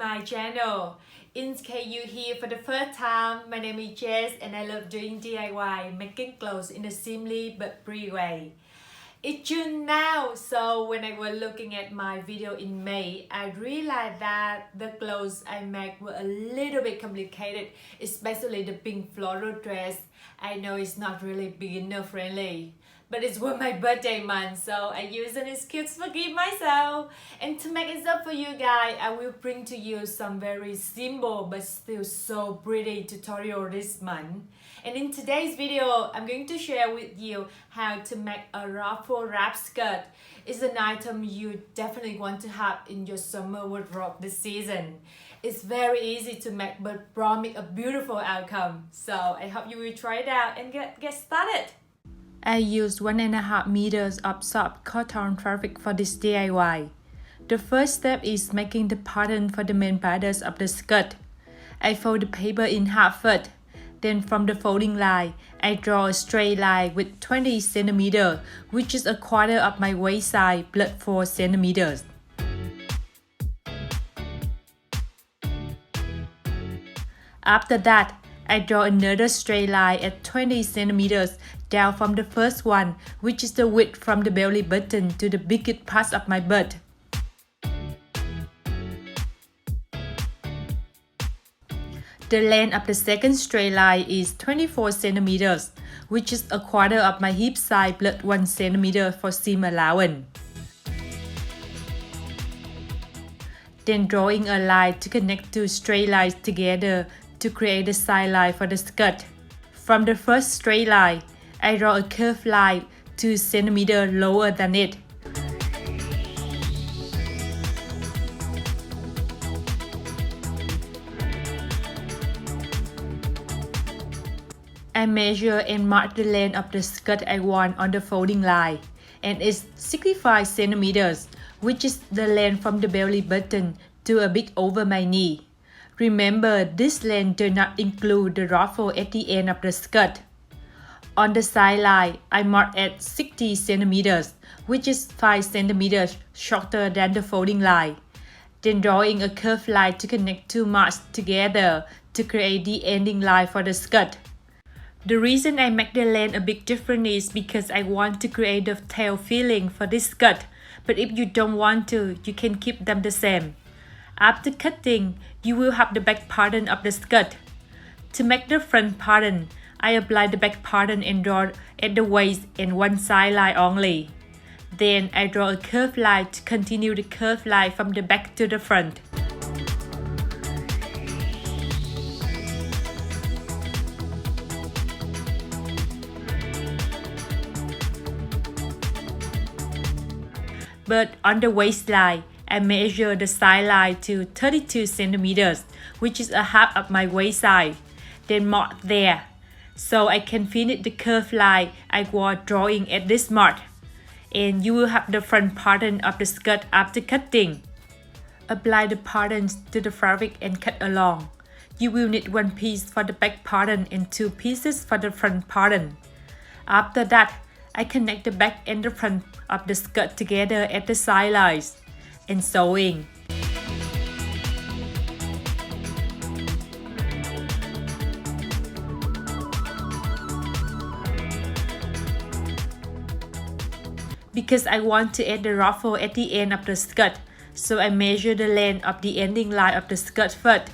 my channel. In case you're here for the first time, my name is Jess and I love doing DIY, making clothes in a simply but pretty way. It's June now, so when I was looking at my video in May, I realized that the clothes I make were a little bit complicated, especially the pink floral dress. I know it's not really beginner friendly, but it's for my birthday month, so I use an excuse to forgive myself. And to make it up for you guys, I will bring to you some very simple but still so pretty tutorial this month. And in today's video, I'm going to share with you how to make a ruffle wrap skirt. It's an item you definitely want to have in your summer wardrobe this season. It's very easy to make but promise a beautiful outcome. So I hope you will try it out and get started. I used 1.5 meters of soft cotton fabric for this DIY. The first step is making the pattern for the main bodice of the skirt. I fold the paper in half first. Then from the folding line, I draw a straight line with 20 centimeters, which is a quarter of my waist size plus 4 centimeters. After that, I draw another straight line at 20 centimeters down from the first one, which is the width from the belly button to the biggest part of my butt. The length of the second straight line is 24 centimeters, which is a quarter of my hip size plus 1 centimeter for seam allowance. Then drawing a line to connect two straight lines together to create a side line for the skirt. From the first straight line, I draw a curved line 2 centimeters lower than it. I measure and mark the length of the skirt I want on the folding line, and it's 65 centimeters, which is the length from the belly button to a bit over my knee. Remember, this length does not include the ruffle at the end of the skirt. On the side line, I mark at 60 centimeters, which is 5 centimeters shorter than the folding line. Then drawing a curved line to connect two marks together to create the ending line for the skirt. The reason I make the length a bit different is because I want to create the tail feeling for this skirt, but if you don't want to, you can keep them the same. After cutting, you will have the back pattern of the skirt. To make the front pattern, I apply the back pattern and draw at the waist and one side line only. Then I draw a curved line to continue the curved line from the back to the front. But on the waistline, I measure the side line to 32 centimeters, which is a half of my waist size, then mark there. So I can finish the curved line I was drawing at this mark. And you will have the front pattern of the skirt after cutting. Apply the patterns to the fabric and cut along. You will need one piece for the back pattern and 2 pieces for the front pattern. After that, I connect the back and the front of the skirt together at the side lines and sewing. Because I want to add the ruffle at the end of the skirt, so I measure the length of the ending line of the skirt first.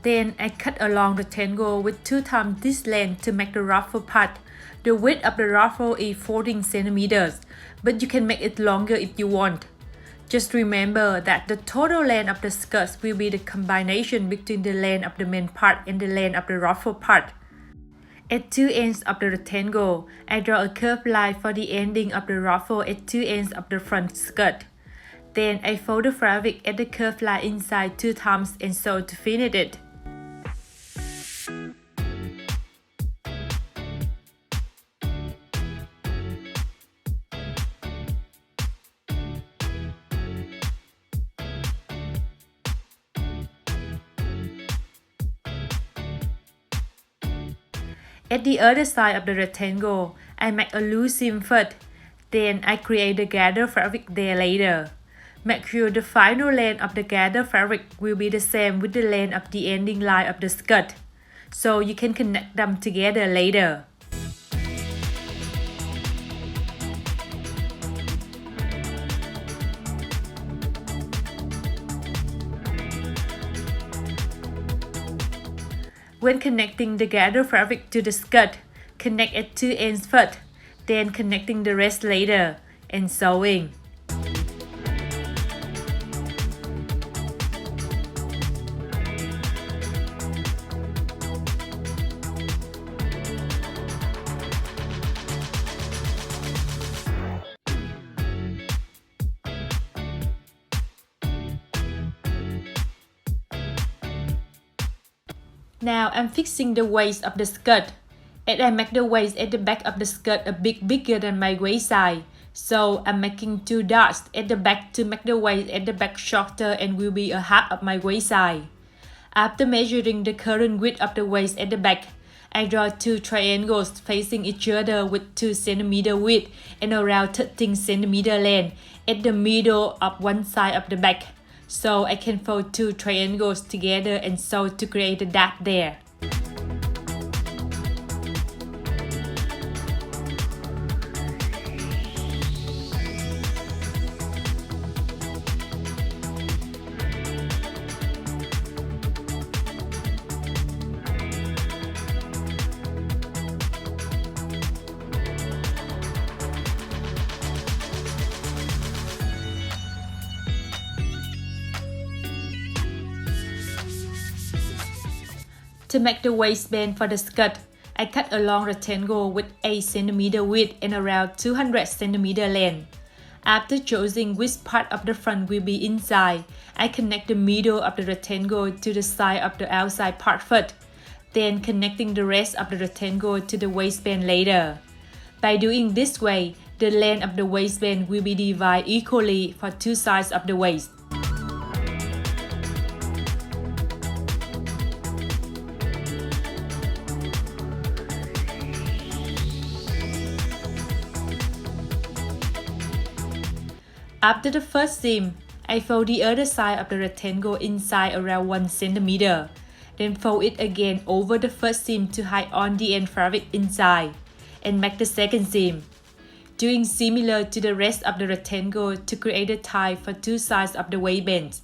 Then I cut along the rectangle with 2 times this length to make the ruffle part. The width of the ruffle is 14 centimeters, but you can make it longer if you want. Just remember that the total length of the skirt will be the combination between the length of the main part and the length of the ruffle part. At 2 ends of the rectangle, I draw a curved line for the ending of the ruffle at 2 ends of the front skirt. Then I fold the fabric at the curved line inside 2 times and sew to finish it. At the other side of the rectangle, I make a loose seam first, then I create the gather fabric there later. Make sure the final length of the gather fabric will be the same with the length of the ending line of the skirt, so you can connect them together later. When connecting the gather fabric to the skirt, connect at two ends first, then connecting the rest later, and sewing. Now I'm fixing the waist of the skirt, and I make the waist at the back of the skirt a bit bigger than my waist size. So I'm making 2 dots at the back to make the waist at the back shorter and will be a half of my waist size. After measuring the current width of the waist at the back, I draw 2 triangles facing each other with 2 cm width and around 13 cm length at the middle of one side of the back. So I can fold 2 triangles together and sew to create a dot there. To make the waistband for the skirt, I cut a long rectangle with 8 cm width and around 200 cm length. After choosing which part of the front will be inside, I connect the middle of the rectangle to the side of the outside part first, then connecting the rest of the rectangle to the waistband later. By doing this way, the length of the waistband will be divided equally for 2 sides of the waist. After the first seam, I fold the other side of the rectangle inside around 1 cm. Then fold it again over the first seam to hide on the end fabric inside, and make the second seam. Doing similar to the rest of the rectangle to create a tie for 2 sides of the waistband.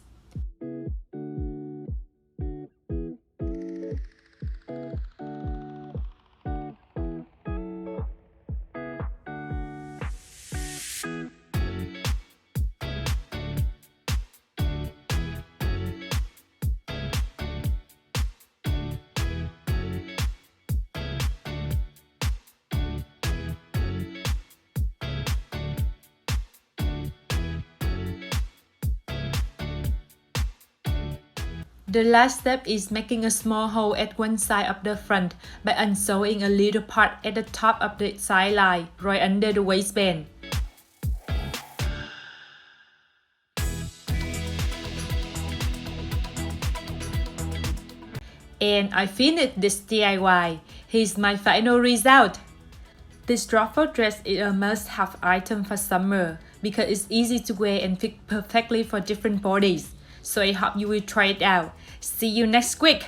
The last step is making a small hole at one side of the front by unsewing a little part at the top of the side line, right under the waistband. And I finished this DIY. Here's my final result. This ruffle dress is a must-have item for summer because it's easy to wear and fit perfectly for different bodies. So I hope you will try it out. See you next week!